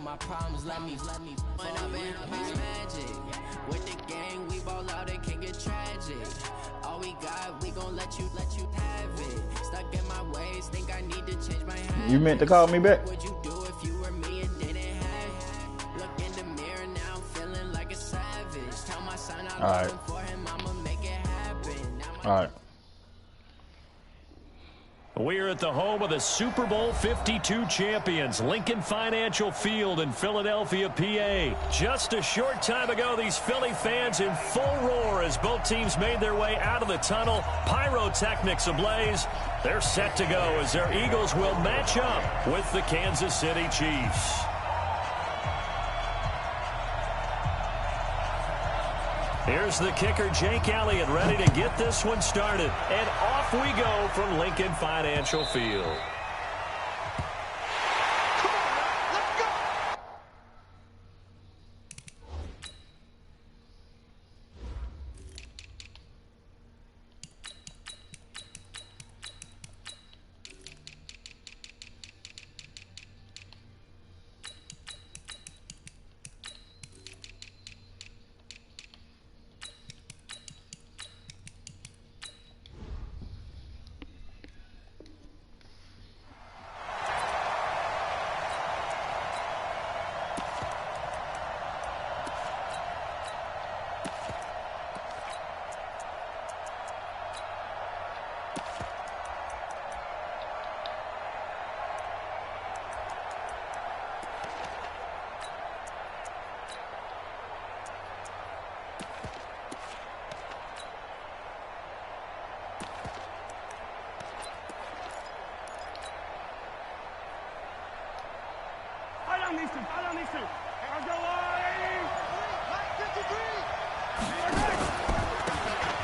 my problems, let me when I've been magic. With the gang, we ball out, it can get tragic. All we got, we gon' let you have it. Stuck in my ways, think I need to change my habits. You meant to call me back? What would you do if you were me and didn't have it? Look in the mirror now, I'm feeling like a savage. Tell my son I'm looking for him, I'ma make it happen. All right. We're at the home of the Super Bowl 52 champions, Lincoln Financial Field in Philadelphia, PA. Just a short time ago, these Philly fans in full roar as both teams made their way out of the tunnel. Pyrotechnics ablaze. They're set to go as their Eagles will match up with the Kansas City Chiefs. Here's the kicker, Jake Elliott, ready to get this one started. And off we go from Lincoln Financial Field.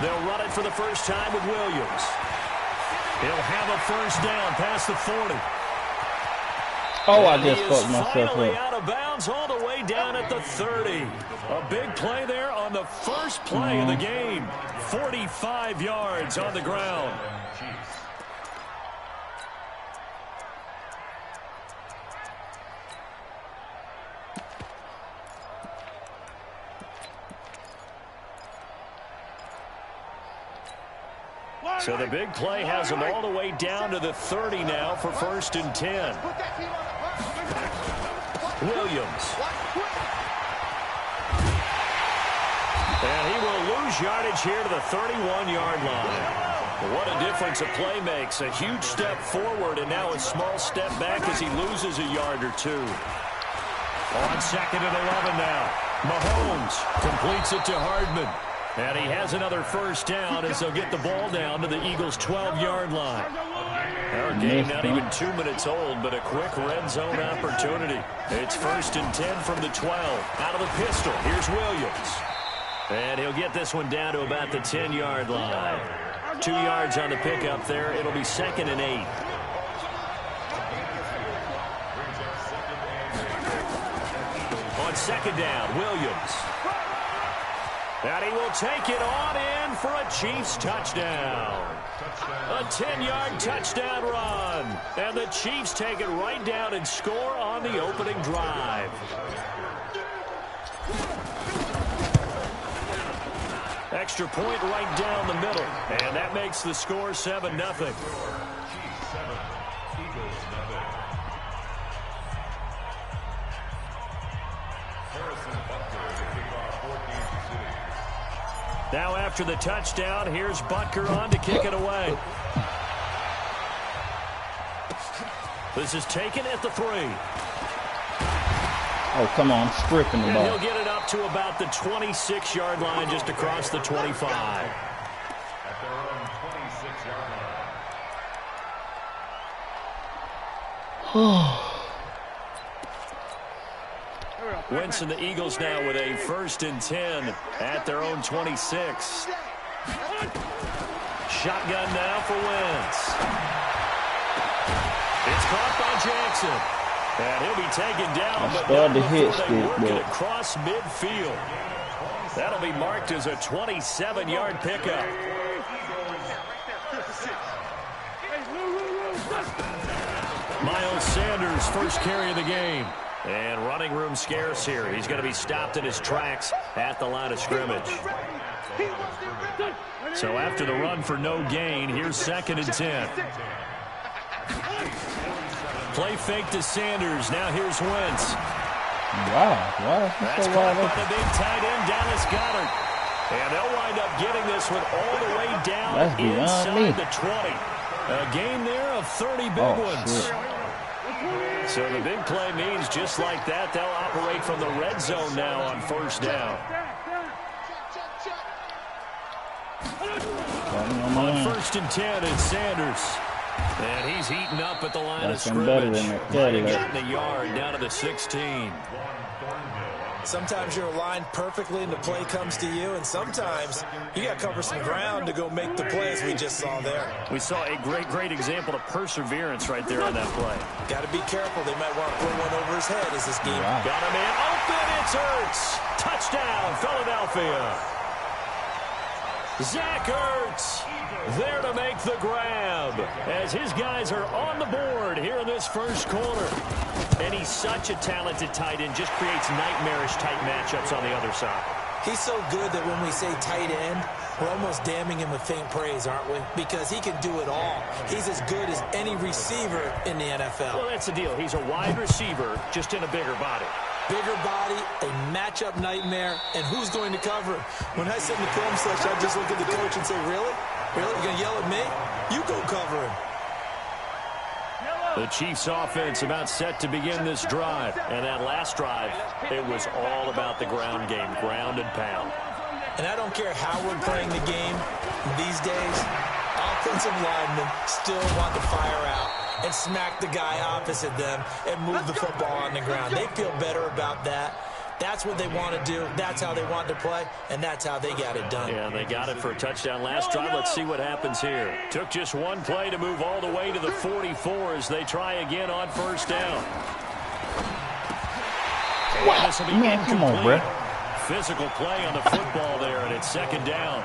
They'll run it for the first time with Williams. He'll have a first down past the 40. Oh, I just fucked myself finally up. Out of bounds all the way down at the 30. A big play there on the first play of the game. 45 yards on the ground. So the big play has them all the way down to the 30 now for 1st and 10. Williams. And he will lose yardage here to the 31-yard line. What a difference a play makes. A huge step forward and now a small step back as he loses a yard or two. On 2nd and 11 now. Mahomes completes it to Hardman. And he has another first down as they'll get the ball down to the Eagles' 12-yard line. Our game not even 2 minutes old, but a quick red zone opportunity. It's 1st and 10 from the 12. Out of the pistol, here's Williams. And he'll get this one down to about the 10-yard line. 2 yards on the pickup there. It'll be 2nd and 8. On 2nd down, Williams. And he will take it on in for a Chiefs touchdown. A 10-yard touchdown run. And the Chiefs take it right down and score on the opening drive. Extra point right down the middle. And that makes the score 7-0. Now after the touchdown, here's Butker on to kick it away. This is taken at the 3. Oh, come on, stripping the ball. And he'll get it up to about the 26-yard line, just across the 25. At their own 26-yard line. Winston, the Eagles now with a 1st and 10 at their own 26. Shotgun now for Wentz. It's caught by Jackson. And he'll be taken down, but not before they work it across midfield. That'll be marked as a 27-yard pickup. Miles Sanders, first carry of the game. And running room scarce here. He's going to be stopped in his tracks at the line of scrimmage. So after the run for no gain, here's 2nd and 10. Play fake to Sanders. Now here's Wentz. Wow. That's caught by the big tight end, Dallas Goedert. And they'll wind up getting this one all the way down inside the 20. A game there of 30 big ones. Shit. So the big play means just like that, they'll operate from the red zone now on 1st down. On 1st and 10, it's Sanders. And he's heating up at the line of scrimmage. Running out in the yard down to the 16. Sometimes you're aligned perfectly and the play comes to you, and sometimes you got to cover some ground to go make the plays we just saw there. We saw a great example of perseverance right there on that play. Got to be careful. They might want to throw one over his head as this game. Got him in. Open. It's Ertz. Touchdown, Philadelphia. Zach Ertz there to make the grab as his guys are on the board here in this 1st quarter. And he's such a talented tight end, just creates nightmarish tight matchups on the other side. He's so good that when we say tight end, we're almost damning him with faint praise, aren't we? Because he can do it all. He's as good as any receiver in the NFL. Well, that's the deal. He's a wide receiver, just in a bigger body. Bigger body, a matchup nightmare, and who's going to cover him? When I sit in the film section, I just look at the coach and say, really? Really? You're going to yell at me? You go cover him. The Chiefs offense about set to begin this drive. And that last drive, it was all about the ground game, ground and pound. And I don't care how we're playing the game these days, offensive linemen still want to fire out and smack the guy opposite them and move the football on the ground. They feel better about that. That's what they want to do. That's how they want to play, and that's how they got it done. Yeah, they got it for a touchdown last drive. Let's see what happens here. Took just one play to move all the way to the 44 as they try again on 1st down. What? Man, come on, bro. Physical play on the football there, and it's 2nd down.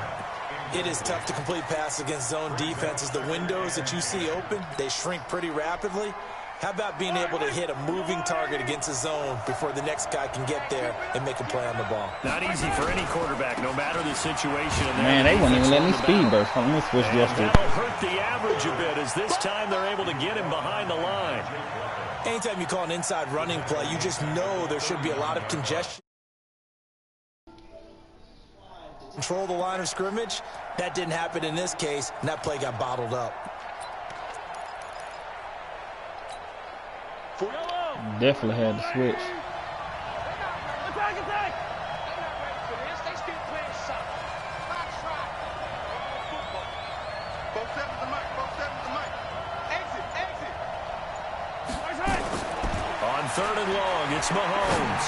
It is tough to complete passes against zone defenses. The windows that you see open, they shrink pretty rapidly. How about being able to hit a moving target against a zone before the next guy can get there and make a play on the ball? Not easy for any quarterback, no matter the situation. Man, they wouldn't even let me speed burst. Let me switch gesture. That'll hurt the average a bit as this time they're able to get him behind the line. Anytime you call an inside running play, you just know there should be a lot of congestion. Control the line of scrimmage. That didn't happen in this case, and that play got bottled up. Definitely had to switch. On 3rd and long, it's Mahomes.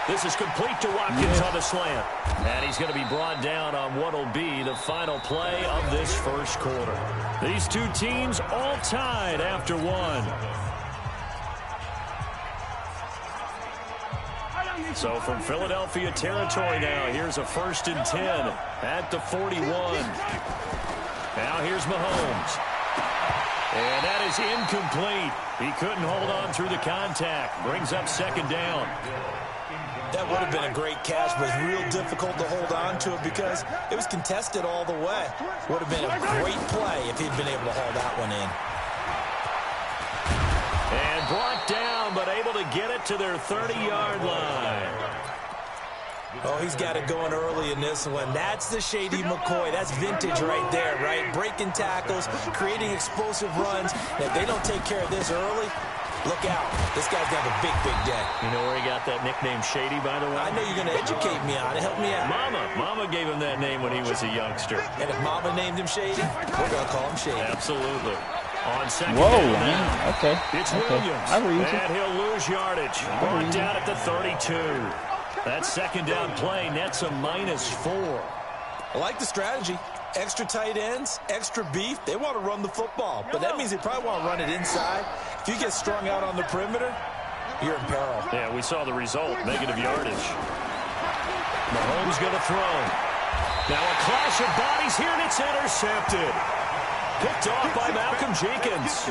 This is complete to Watkins on the slant. And he's going to be brought down on what will be the final play of this 1st quarter. These two teams all tied after one. So from Philadelphia territory now, here's a 1st and 10 at the 41. Now here's Mahomes. And that is incomplete. He couldn't hold on through the contact. Brings up 2nd down. That would have been a great catch, but it's real difficult to hold on to it because it was contested all the way. Would have been a great play if he'd been able to haul that one in. And brought down, but able to get it to their 30-yard line. Oh, he's got it going early in this one. That's the Shady McCoy. That's vintage right there, right? Breaking tackles, creating explosive runs. And if they don't take care of this early, look out. This guy's going to have a big, big day. You know where he got that nickname Shady, by the way? I know you're going to educate me on it. Help me out. Mama gave him that name when he was a youngster. And if Mama named him Shady, we're going to call him Shady. Absolutely. On 2nd Whoa, down man. now. Okay. It's okay. Williams. I read you. And he'll lose yardage. Brought down at the 32. That 2nd down play nets a -4. I like the strategy. Extra tight ends, extra beef. They want to run the football, but that means they probably want to run it inside. If you get strung out on the perimeter, you're in peril. Yeah, we saw the result, negative yardage. Mahomes going to throw. Now a clash of bodies here, and it's intercepted. Picked off by Malcolm Jenkins.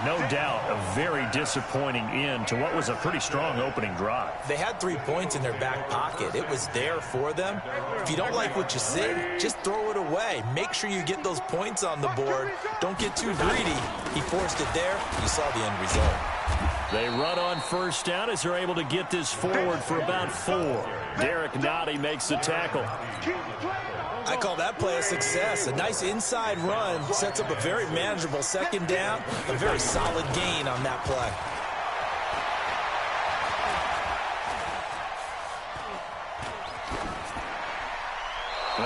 No doubt, a very disappointing end to what was a pretty strong opening drive. They had 3 points in their back pocket. It was there for them. If you don't like what you see, just throw it away. Make sure you get those points on the board. Don't get too greedy. He forced it there. You saw the end result. They run on first down as they're able to get this forward for about 4. Derek Nottie makes the tackle. I call that play a success. A nice inside run sets up a very manageable second down. A very solid gain on that play.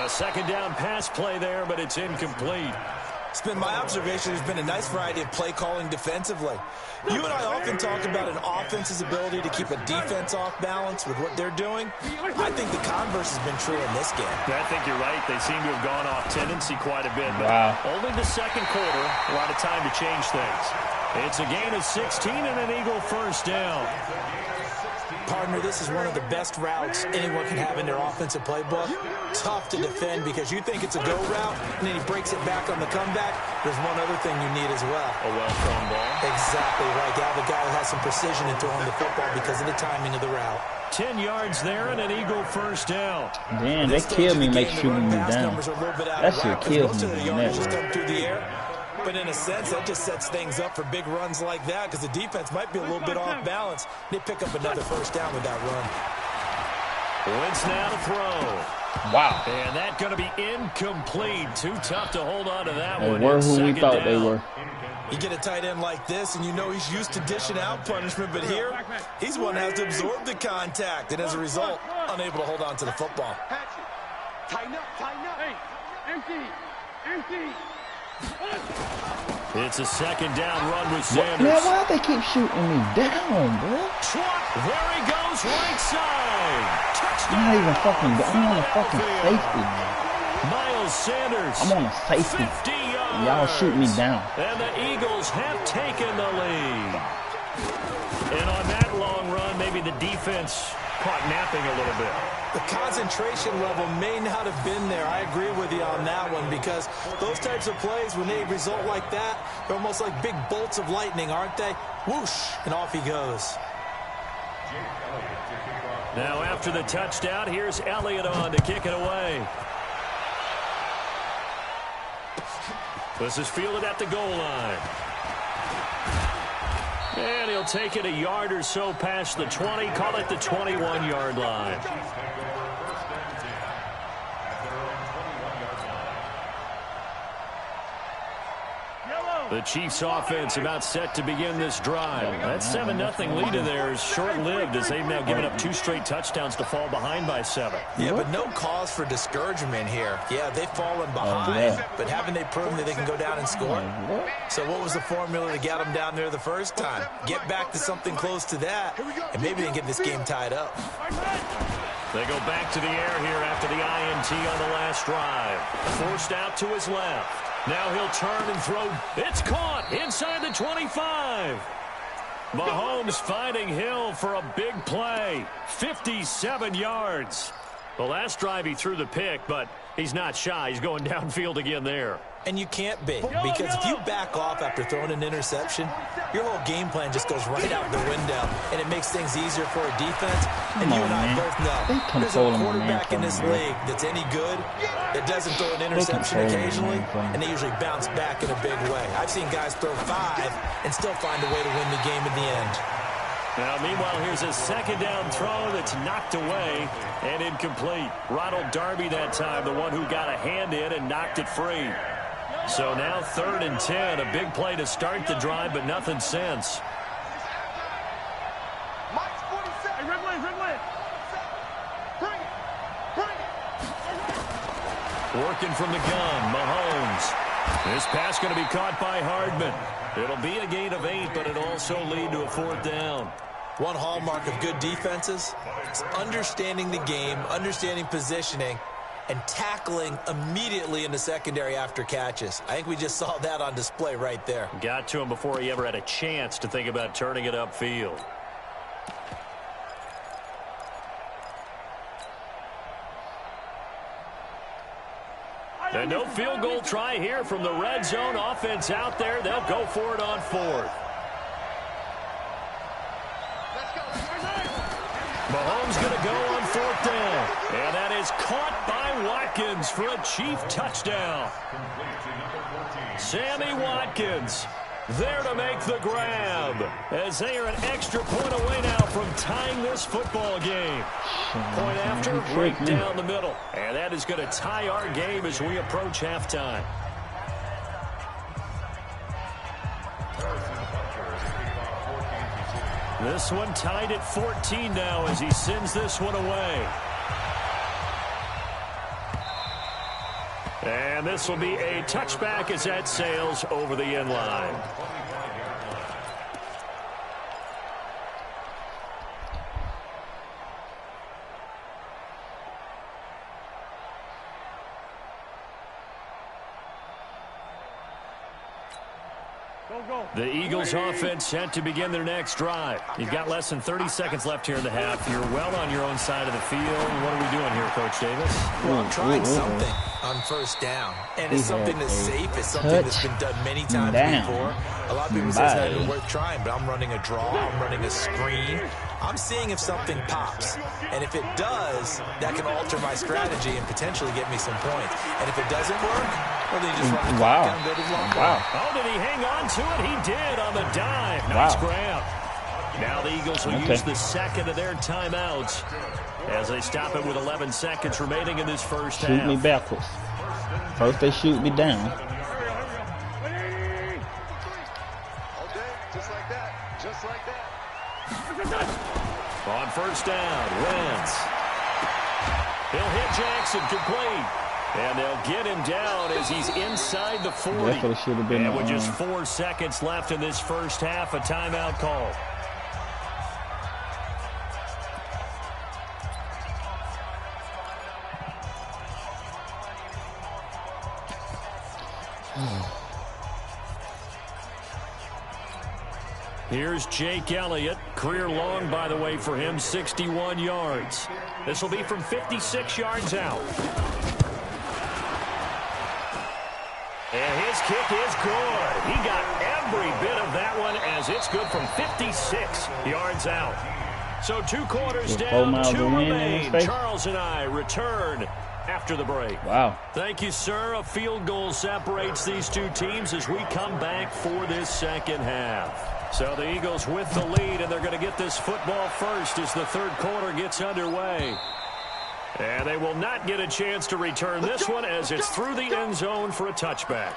A second down pass play there, but it's incomplete. It's been my observation there's been a nice variety of play calling defensively. You and I often talk about an offense's ability to keep a defense off balance with what they're doing. I think the converse has been true in this game. I think you're right. They seem to have gone off tendency quite a bit. But only the second quarter, a lot of time to change things. It's a gain of 16 and an Eagle first down. Partner, this is one of the best routes anyone can have in their offensive playbook. Tough to defend because you think it's a go route, and then he breaks it back on the comeback. There's one other thing you need as well. A well-thrown ball. Exactly right. You have a guy who has some precision in throwing the football because of the timing of the route. 10 yards there and an Eagle first down. Damn, they kill me, make shooting me down. That shit kills me. Just come through the air. But in a sense, that just sets things up for big runs like that because the defense might be a little bit off balance. They pick up another first down with that run. Wentz now to throw. Wow. And that's going to be incomplete. Too tough to hold on to that one. They were who we thought they were. You get a tight end like this, and you know he's used to dishing out punishment, but here, he's one that has to absorb the contact, and as a result, unable to hold on to the football. Tighten up. Hey, empty. It's a second down run with Sanders. Man, why they keep shooting me down, bro? There he goes, right side. Touchdown. I'm not even fucking. I'm on a fucking safety, man. Miles Sanders. I'm on a safety. 50 yards. Y'all shoot me down. And the Eagles have taken the lead. And on that long run, maybe the defense caught napping a little bit. The concentration level may not have been there. I agree with you on that one because those types of plays, when they result like that, they're almost like big bolts of lightning, aren't they? Whoosh, and off he goes. Now after the touchdown, here's Elliott on to kick it away. This is fielded at the goal line. And he'll take it a yard or so past the 20, call it the 21-yard line. The Chiefs offense about set to begin this drive. That 7-0 lead of theirs short-lived as they've now given up 2 straight touchdowns to fall behind by 7. Yeah, but no cause for discouragement here. Yeah, they've fallen behind, but haven't they proven that they can go down and score? So what was the formula to get them down there the first time? Get back to something close to that, and maybe they can get this game tied up. They go back to the air here after the INT on the last drive. Forced out to his left. Now he'll turn and throw. It's caught inside the 25. Mahomes finding Hill for a big play. 57 yards. The last drive he threw the pick, but he's not shy. He's going downfield again there. And you can't be, because if you back off after throwing an interception, your whole game plan just goes right out the window, and it makes things easier for a defense. And you and I both know there's a quarterback in this league that's any good that doesn't throw an interception occasionally, and they usually bounce back in a big way. I've seen guys throw 5 and still find a way to win the game in the end. Now, meanwhile, here's a second down throw that's knocked away and incomplete. Ronald Darby that time, the one who got a hand in and knocked it free. So now 3rd and 10, a big play to start the drive, but nothing since. Working from the gun, Mahomes. This pass going to be caught by Hardman. It'll be a gain of 8, but it'll also lead to a 4th down. One hallmark of good defenses is understanding the game, understanding positioning, and tackling immediately in the secondary after catches. I think we just saw that on display right there. Got to him before he ever had a chance to think about turning it upfield. And no field goal try here from the red zone. Offense out there. They'll go for it on 4th. Mahomes going to go on 4th down. And that is caught by Watkins for a Chief touchdown. Sammy Watkins there to make the grab, as they are an extra point away now from tying this football game. Point after, right down the middle. And that is going to tie our game as we approach halftime. This one tied at 14 now as he sends this one away. And this will be a touchback as that sails over the end line. The Eagles offense set to begin their next drive. You've got less than 30 seconds left here in the half. You're well on your own side of the field. What are we doing here, Coach Davis? Well, I'm trying something on 1st down. And it's something that's safe. It's something that's been done many times before. A lot of people say it's not even worth trying, but I'm running a draw. I'm running a screen. I'm seeing if something pops. And if it does, that can alter my strategy and potentially get me some points. And if it doesn't work, well, then you just run the clock down and go to the long ball. Oh, did he hang on to it? He did on the dive. Nice grab. Now the Eagles will use the second of their timeouts as they stop it with 11 seconds remaining in this first half. Shoot me backwards. First they shoot me down. Just like that. Just like that. On 1st down, Wentz. He'll hit Jackson complete. And they'll get him down as he's inside the 40. And with just 4 seconds left in this first half, a timeout call. Here's Jake Elliott. Career long, by the way, for him, 61 yards. This will be from 56 yards out. And his kick is good. He got every bit of that one as it's good from 56 yards out. So 2 quarters down, 2 remain. Charles and I return after the break. Wow. Thank you, sir. A field goal separates these two teams as we come back for this second half. So the Eagles with the lead, and they're going to get this football first as the 3rd quarter gets underway. And they will not get a chance to return this one as it's through the end zone for a touchback.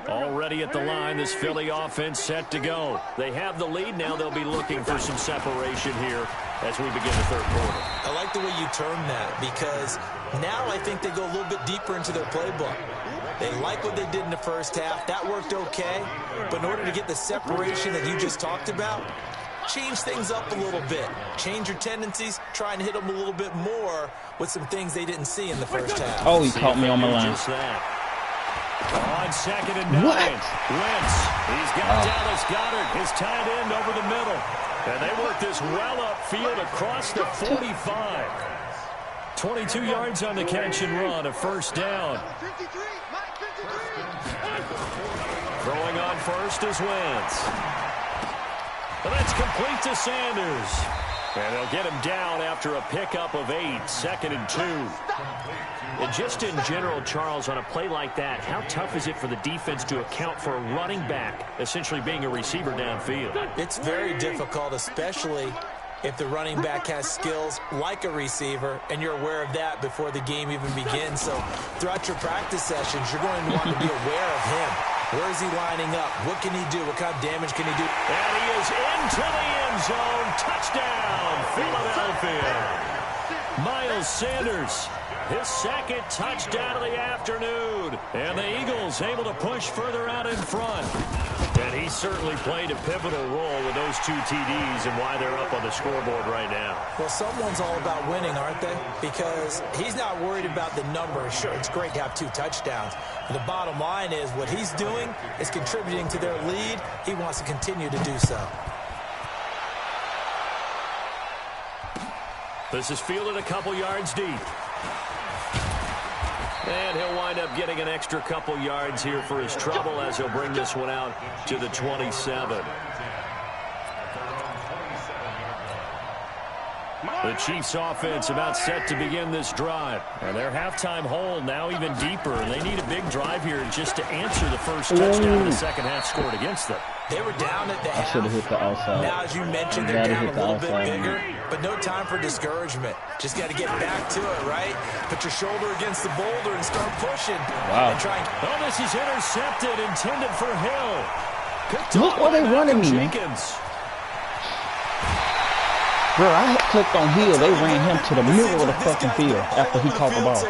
Already at the line, this Philly offense set to go. They have the lead. Now they'll be looking for some separation here as we begin the 3rd quarter. I like the way you term that because now I think they go a little bit deeper into their playbook. They like what they did in the first half. That worked okay. But in order to get the separation that you just talked about, change things up a little bit. Change your tendencies. Try and hit them a little bit more with some things they didn't see in the first half. Oh, he caught me on my line. Just that. On 2nd and 9. Wentz. He's got Dallas Goedert, his tight end, over the middle. And they work this well upfield across the 45. 22 yards on the catch and run, a 1st down. Throwing on 1st is Wentz. And that's complete to Sanders. And they'll get him down after a pickup of 8, 2nd and 2. And just in general, Charles, on a play like that, how tough is it for the defense to account for a running back essentially being a receiver downfield? It's very difficult, especially if the running back has skills like a receiver, and you're aware of that before the game even begins. So throughout your practice sessions, you're going to want to be aware of him. Where is he lining up? What can he do? What kind of damage can he do? And he is into the end zone. Touchdown, Philadelphia. Miles Sanders, his 2nd touchdown of the afternoon. And the Eagles able to push further out in front. And he certainly played a pivotal role with those 2 TDs and why they're up on the scoreboard right now. Well, someone's all about winning, aren't they? Because he's not worried about the numbers. Sure, it's great to have 2 touchdowns. But the bottom line is what he's doing is contributing to their lead. He wants to continue to do so. This is fielded a couple yards deep. And he'll wind up getting an extra couple yards here for his trouble as he'll bring this one out to the 27. The Chiefs offense about set to begin this drive. And their halftime hole now even deeper. And they need a big drive here just to answer the first touchdown the second half scored against them. They were down at the half. I should have hit the outside. Now, as you mentioned, they're down a little bit bigger, but no time for discouragement. Just got to get back to it, right? Put your shoulder against the boulder and start pushing. Wow. And try and... Oh, this is intercepted, intended for Hill. Look where they running me, man. Bro, I clicked on Hill. They ran him to the middle of the fucking field after he caught the ball.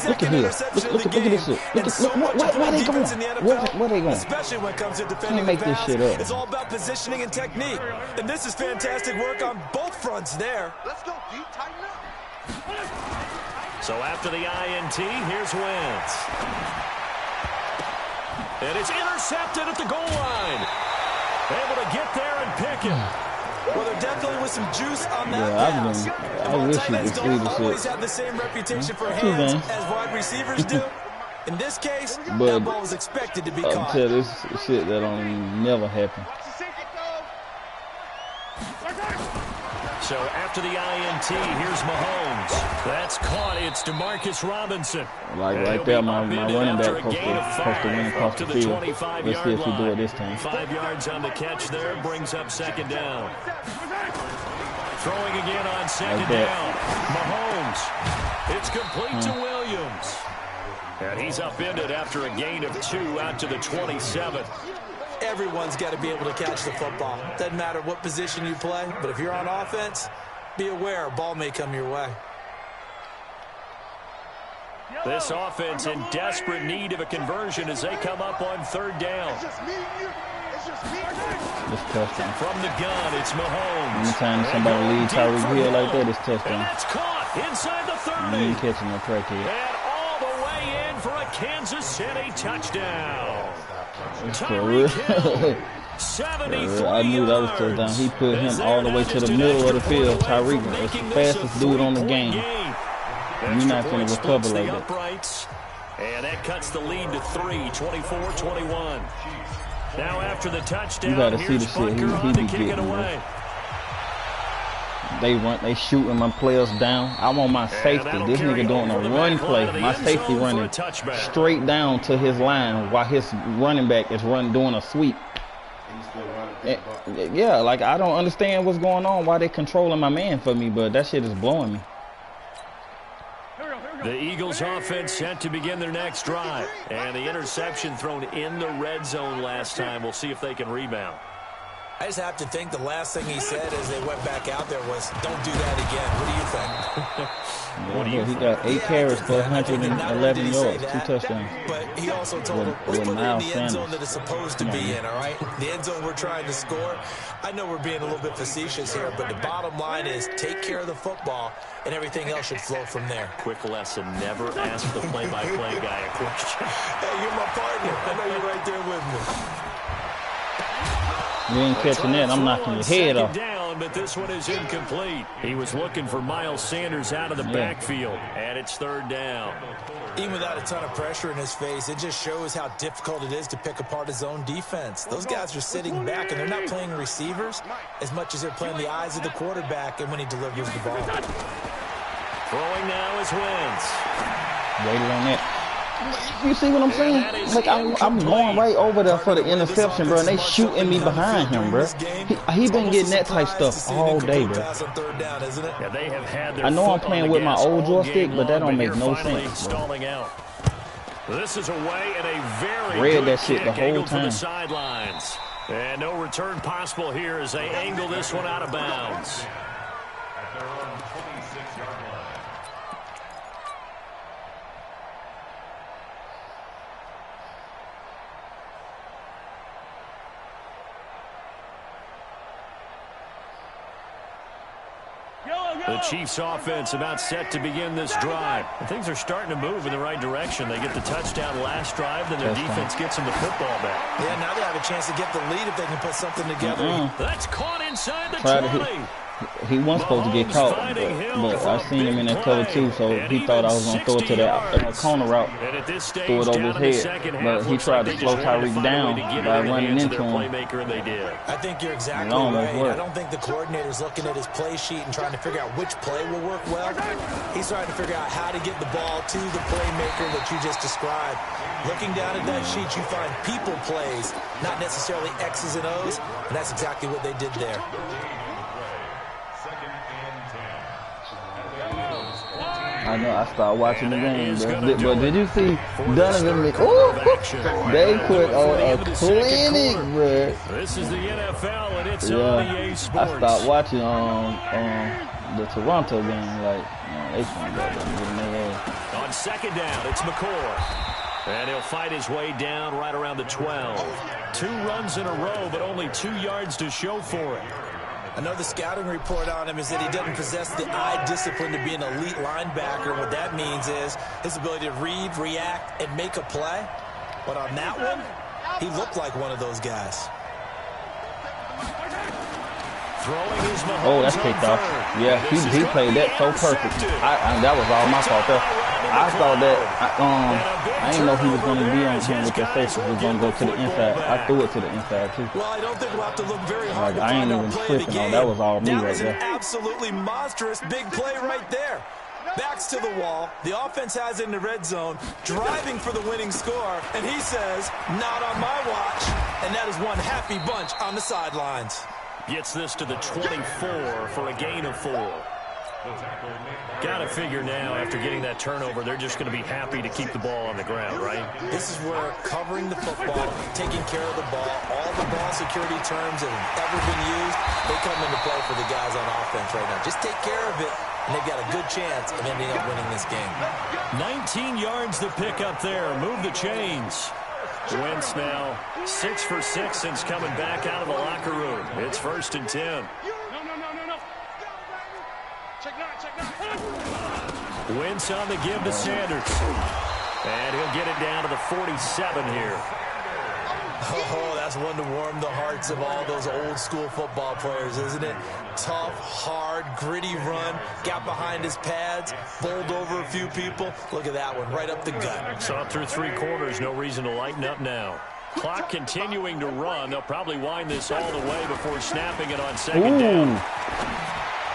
Look at Hill. Look at this shit. Look, where they going? Where they going? Especially when it comes to defending Can't make this shit up. It's all about positioning and technique. And this is fantastic work on both fronts there. Let's go, D. Tighten up. So after the INT, here's Wentz. And it's intercepted at the goal line. Able to get there and pick him. Well, there definitely was some juice on that pass. I wish you could see the always shit. have the same reputation for hands as wide receivers do. In this case, that ball was expected to be caught. Until this shit that don't even never happen. So after the INT, here's Mahomes. That's caught. It's Demarcus Robinson. Like right there, my running back supposed to win across the field. Let's see if he do it this time. 5 yards on the catch there. Brings up second down. Throwing again on second down. Mahomes. It's complete to Williams. And he's upended after a gain of 2 out to the 27. Everyone's got to be able to catch the football. Doesn't matter what position you play, but if you're on offense, be aware a ball may come your way. This offense in desperate need of a conversion as they come up on third down. This touchdown. From the gun, it's Mahomes. Anytime somebody leaves Tyreek Hill like that, it's touchdown. And that's caught inside the 30. You ain't catching no track here. And all the way in for a Kansas City touchdown. For real. 74 I knew that was touchdown. He put him all the way to the middle of the field. Tyreek is the fastest dude on the game. You're not going to recover like that. And that cuts the lead to 3, 24-21. Now after the touchdown, you got to see the shit he be getting, bro. They shooting my players down. I want my safety. This nigga doing a run play. My safety running straight down to his line while his running back is doing a sweep. Yeah, like I don't understand what's going on. Why they controlling my man for me, but that shit is blowing me. The Eagles offense set to begin their next drive. And the interception thrown in the red zone last time. We'll see if they can rebound. I just have to think the last thing he said as they went back out there was, don't do that again. What do you think? What do you He got 8 carries for 111 yards, 2 touchdowns. But he also told him, let's put it in the end zone that it's supposed to be in, all right? The end zone we're trying to score. I know we're being a little bit facetious here, but the bottom line is take care of the football, and everything else should flow from there. Quick lesson, never ask the play-by-play guy a question. Hey, you're my partner. I know you're right there with me. You ain't catching that, I'm knocking your head off. Down, but this one is incomplete. He was looking for Miles Sanders out of the backfield, and it's third down. Even without a ton of pressure in his face, it just shows how difficult it is to pick apart his own defense. Those guys are sitting back, and they're not playing receivers as much as they're playing the eyes of the quarterback and when he delivers the ball. Throwing now is Wentz. Waited on that. You see what I'm saying? Like, I'm going right over there for the interception, bro, and they shooting me behind him, bro. He been getting that type stuff all day, bro. Yeah, they have had their I know I'm playing with my old joystick, but that don't make no sense, bro. Stalling out. This is away and a very Read good that shit the kick whole angled to the time. sidelines. And no return possible here as they angle this one out of bounds. At their own 26-yard line. The Chiefs offense about set to begin this drive. And things are starting to move in the right direction. They get the touchdown last drive, then their defense gets them the football back. Yeah, now they have a chance to get the lead if they can put something together. That's caught inside the Try 20. He wasn't supposed to get caught, but I seen him in that cover too, so he thought I was gonna throw it to that corner route, throw it over his head. But he tried to slow Tyreek down by running into him. I think you're exactly right. I don't think the coordinator's looking at his play sheet and trying to figure out which play will work well. He's trying to figure out how to get the ball to the playmaker that you just described. Looking down at that sheet, you find people plays, not necessarily X's and O's, and that's exactly what they did there. I know, I started watching the game, but did you see Donovan? Ooh, they put on a clinic, bro. This is the NFL, and it's on EA Sports. I started watching the Toronto game, like, they can't go there. On second down, it's McCoy. And he'll fight his way down right around the 12. 2 runs in a row, but only 2 yards to show for it. I know the scouting report on him is that he doesn't possess the eye discipline to be an elite linebacker. What that means is his ability to read, react, and make a play. But on that one, he looked like one of those guys. Oh, that's kicked off. Yeah, he played that so perfect. That was all my fault there. I thought that, I didn't know he was going to be on him with that face. He was going to go to the inside. I threw it to the inside, too. Well, I don't think we'll have to look very hard I ain't even tripping on. That was all me right there. That was an absolutely monstrous big play right there. Backs to the wall. The offense has it in the red zone, driving for the winning score, and he says, not on my watch. And that is one happy bunch on the sidelines. Gets this to the 24 for a gain of 4. Got to figure now, after getting that turnover, they're just going to be happy to keep the ball on the ground, right? This is where covering the football, taking care of the ball, all the ball security terms that have ever been used, they come into play for the guys on offense right now. Just take care of it, and they've got a good chance of ending up winning this game. 19 yards to pick up there. Move the chains. Wentz now 6 for 6 since coming back out of the locker room. It's 1st and 10. Wentz on the give to Sanders. And he'll get it down to the 47 here. Oh, that's one to warm the hearts of all those old school football players, isn't it? Tough, hard, gritty run. Got behind his pads, bowled over a few people. Look at that one, right up the gut. Saw it through 3 quarters. No reason to lighten up now. Clock continuing to run. They'll probably wind this all the way before snapping it on second down.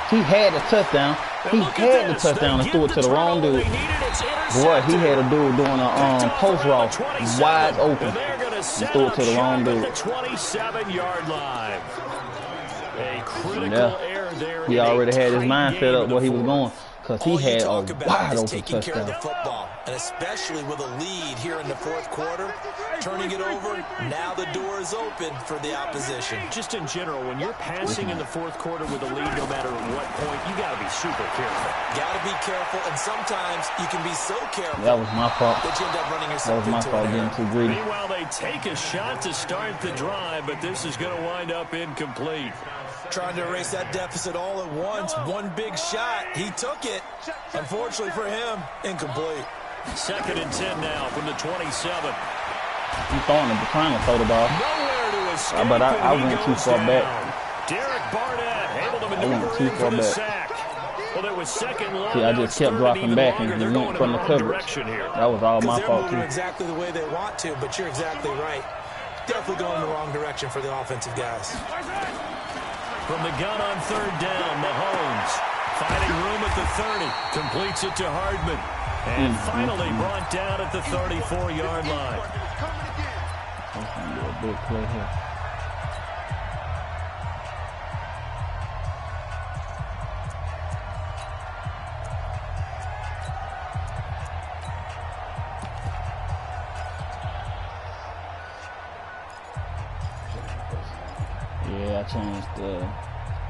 He had a touchdown. He had the touchdown and threw it to the wrong dude. Boy, he had a dude doing a post route wide open and threw it to the wrong dude. 27-yard line. A critical error there. He already had his mind set up where he was going because he had a wide open touchdown. And especially with a lead here in the 4th quarter, turning it over, now the door is open for the opposition. Just in general, when you're passing in the 4th quarter with a lead, no matter at what point, you got to be super careful. Got to be careful, and sometimes you can be so careful. That was my fault. That you end up running yourself into it. That was my fault getting too greedy. Meanwhile, they take a shot to start the drive, but this is going to wind up incomplete. Trying to erase that deficit all at once. One big shot. He took it. Unfortunately for him, incomplete. 2nd and 10 now from the 27. He's trying to throw the ball. Nowhere to escape, but I went too far back. Derek Barnett able to maneuver in for the sack. Well, there was second long. See, I just kept dropping back and went from the coverage. That was all my fault too. Exactly the way they want to, but you're exactly right. Definitely going the wrong direction for the offensive guys. From the gun on 3rd down, Mahomes finding room at the 30, completes it to Hardman, and finally brought down at the 34-yard line. That's going to be a big play here. Yeah, I changed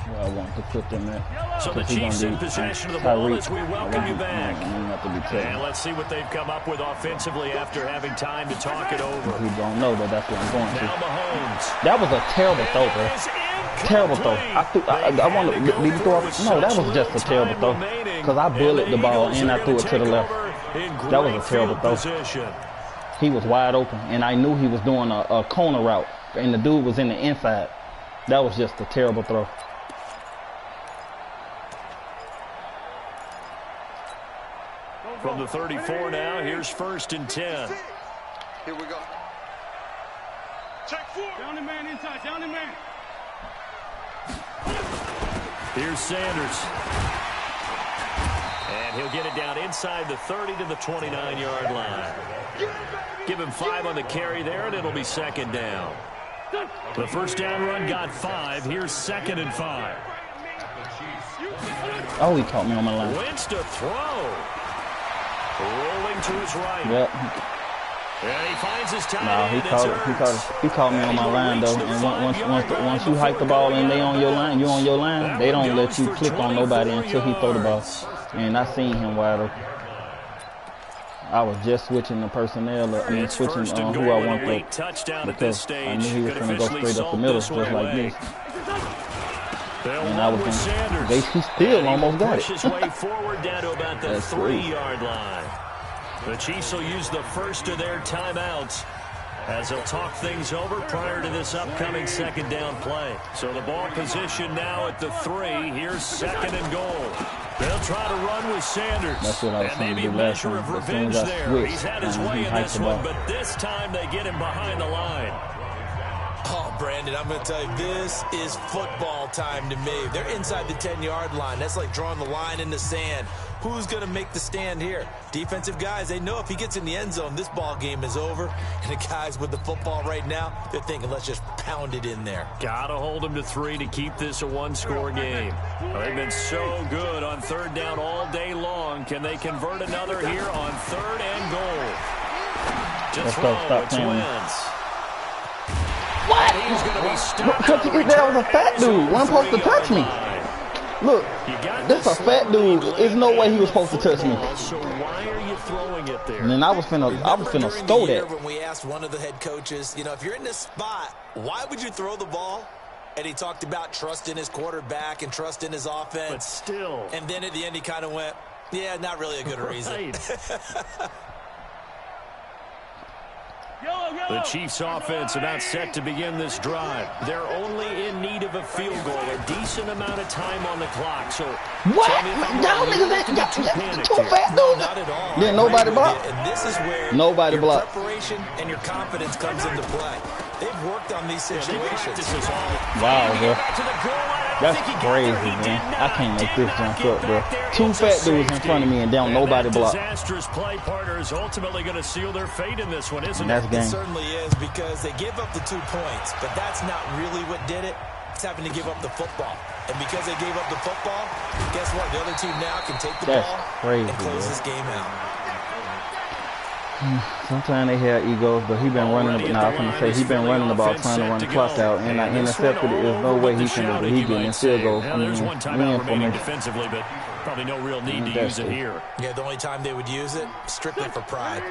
where I want to put them at. So the Chiefs in possession of the ball as we welcome you back. And let's see what they've come up with offensively after having time to talk it over. We don't know, but that's what I'm going to. Now Mahomes. That was a terrible throw, bro. Terrible throw. I want to leave the throw. No, that was just a terrible throw. Because I bullied the ball and I threw it to the left. That was a terrible throw. He was wide open, and I knew he was doing a corner route, and the dude was in the inside. That was just a terrible throw. From the 34 now, here's 1st and 10. Here we go. Check 4. Down the man inside. Down the man. Here's Sanders. And he'll get it down inside the 30 to the 29-yard line. Give him 5 on the carry there, and it'll be 2nd down. The first down run got 5. Here's 2nd and 5. Oh, he caught me on my line. Wentz to throw. Rolling to his right. Yep. And he finds his tight No, he caught me on my line though. And once you hike the ball and they on your line, you on your line. They don't let you click on nobody until he throw the ball. And I seen him wide open. I was just switching the personnel, switching who I want to, because I knew he was going to go straight up the middle, just like this. And I was going to, he still almost got it. His way forward down to about the 3-yard line. The Chiefs will use the first of their timeouts as they'll talk things over prior to this upcoming 2nd down play. So the ball position now at the 3. Here's 2nd and goal. They'll try to run with Sanders. That's what I was and maybe a measure of revenge there. He's had his way in this one, but this time they get him behind the line. Oh, Brandon, I'm going to tell you, this is football time to me. They're inside the 10-yard line. That's like drawing the line in the sand. Who's going to make the stand here? Defensive guys, they know if he gets in the end zone, this ball game is over. And the guys with the football right now, they're thinking, let's just pound it in there. Got to hold them to 3 to keep this a 1-score game. Well, they've been so good on 3rd down all day long. Can they convert another here on 3rd and goal? To throw, it's Wentz. What? He's going to be stopped. That was a fat dude. Wasn't supposed to touch me. Look, that's a fat dude. There's no way he was supposed to touch me. So why are you throwing it there? And then I was finna stow that. When we asked one of the head coaches, you know, if you're in this spot, why would you throw the ball? And he talked about trust in his quarterback and trust in his offense. But still. And then at the end, he kind of went, yeah, not really a good reason. The Chiefs offense about set to begin this drive. They're only in need of a field goal, a decent amount of time on the clock. So what? Y'all niggas too fat, dude. Not at all. Yeah, nobody blocked. And this is where nobody your blocked. Preparation and your confidence comes into play. They've worked on these situations. Wow, bro. That's crazy, man. I can't make this jump up, bro. 2 fat dudes in front of me and down nobody blocked. Disastrous play partner is ultimately going to seal their fate in this one, isn't it? It certainly is, because they gave up the 2 points, but that's not really what did it. It's having to give up the football. And because they gave up the football, guess what? The other team now can take the ball and close this game out. Sometimes they have egos, but he been running. Now I'm gonna say he been running the ball, trying to run the clock out, and I intercepted it. There's no way he can do it. He getting field goal. There's one timeout remaining defensively, but probably no real need to use it here. Yeah, the only time they would use it, strictly for pride.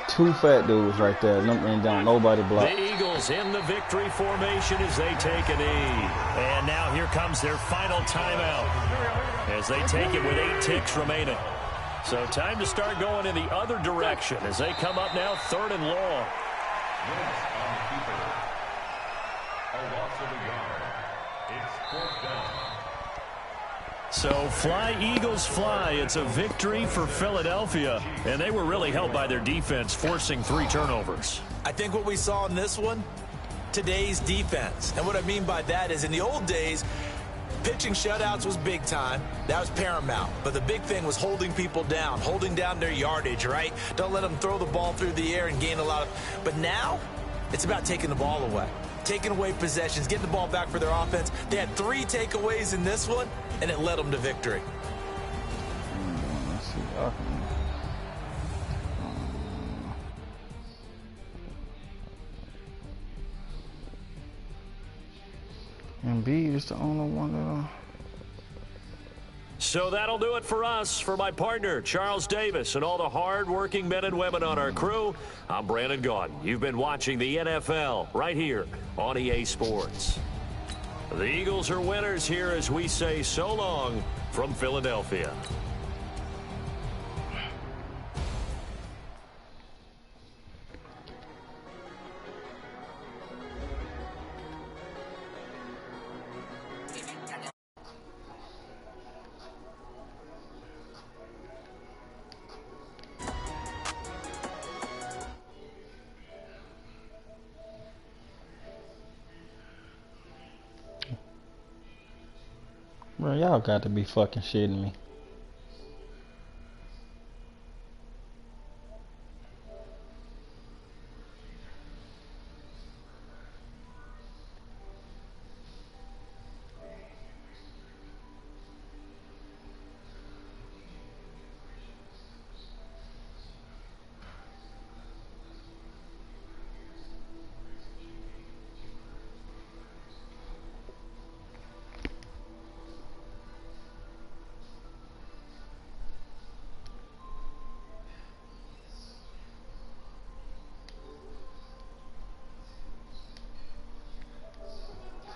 2 fat dudes right there, and down nobody blocked. The Eagles in the victory formation as they take a knee. And now here comes their final timeout as they take it with 8 ticks remaining. So time to start going in the other direction as they come up now 3rd and long. So fly, Eagles, fly. It's a victory for Philadelphia. And they were really helped by their defense, forcing 3 turnovers. I think what we saw in this one, today's defense. And what I mean by that is in the old days, pitching shutouts was big time. That was paramount. But the big thing was holding people down, holding down their yardage, right? Don't let them throw the ball through the air and gain a lot of... But now, it's about taking the ball away. Taking away possessions, getting the ball back for their offense. They had 3 takeaways in this one, and it led them to victory. Let's see. Embiid is the only one that... So that'll do it for us. For my partner, Charles Davis, and all the hard-working men and women on our crew, I'm Brandon Gaudin. You've been watching the NFL right here on EA Sports. The Eagles are winners here as we say so long from Philadelphia. Bro, y'all got to be fucking shitting me.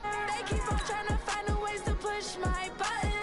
They keep on trying to find a ways to push my buttons.